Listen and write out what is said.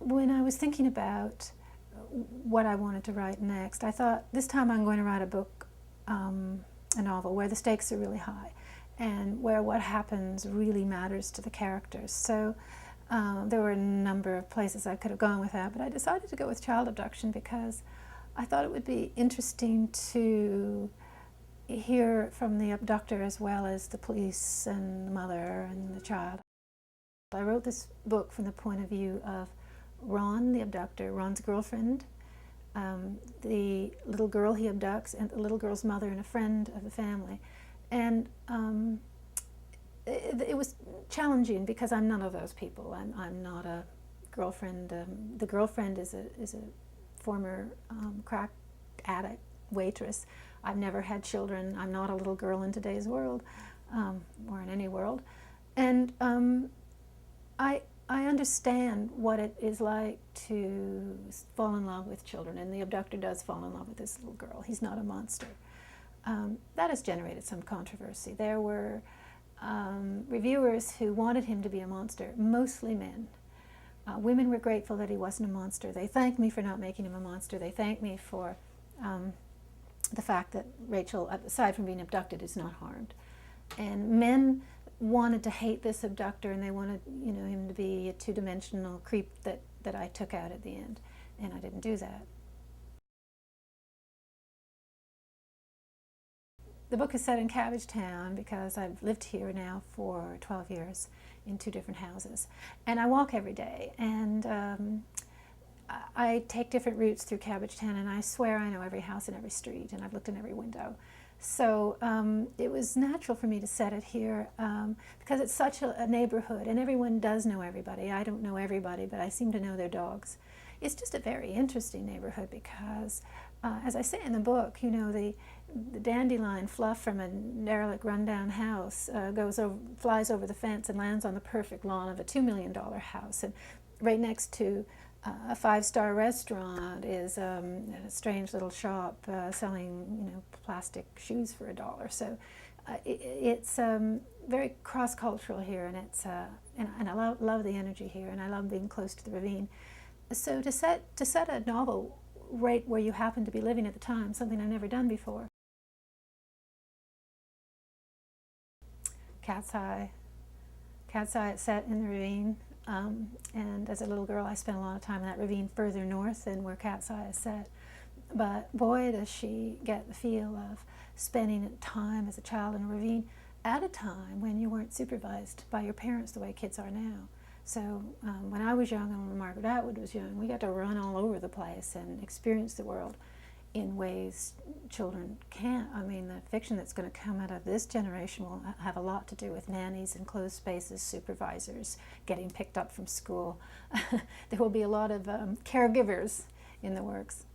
when I was thinking about what I wanted to write next, I thought this time I'm going to write a book, a novel, where the stakes are really high and where what happens really matters to the characters. So there were a number of places I could have gone with that, but I decided to go with child abduction because I thought it would be interesting to hear from the abductor as well as the police and the mother and the child. I wrote this book from the point of view of Ron, the abductor, Ron's girlfriend, the little girl he abducts, and the little girl's mother and a friend of the family. And it was challenging because I'm none of those people. I'm not a girlfriend. The girlfriend is a former crack addict waitress. I've never had children. I'm not a little girl in today's world, or in any world. And I understand what it is like to fall in love with children, and the abductor does fall in love with this little girl. He's not a monster. That has generated some controversy. There were reviewers who wanted him to be a monster, mostly men. Women were grateful that he wasn't a monster. They thanked me for not making him a monster. They thanked me for the fact that Rachel, aside from being abducted, is not harmed. And men wanted to hate this abductor, and they wanted, you know, him to be a two-dimensional creep that I took out at the end, and I didn't do that. The book is set in Cabbagetown because I've lived here now for 12 years in 2 different houses, and I walk every day, and I take different routes through Cabbagetown, and I swear I know every house and every street, and I've looked in every window. So it was natural for me to set it here because it's such a neighborhood, and everyone does know everybody. I don't know everybody, but I seem to know their dogs. It's just a very interesting neighborhood because, as I say in the book, you know, the dandelion fluff from a derelict, rundown house flies over the fence and lands on the perfect lawn of a $2 million house. And right next to a 5-star restaurant is a strange little shop selling, you know, plastic shoes for $1. So it's very cross-cultural here, and it's and I love the energy here, and I love being close to the ravine. So to set a novel right where you happen to be living at the time, something I've never done before. Cat's Eye. Cat's Eye, it's set in the ravine. And as a little girl, I spent a lot of time in that ravine further north than where Cat's Eye is set. But boy, does she get the feel of spending time as a child in a ravine at a time when you weren't supervised by your parents the way kids are now. So when I was young and when Margaret Atwood was young, we got to run all over the place and experience the world in ways children can't. I mean, the fiction that's going to come out of this generation will have a lot to do with nannies and closed spaces, supervisors, getting picked up from school. There will be a lot of caregivers in the works.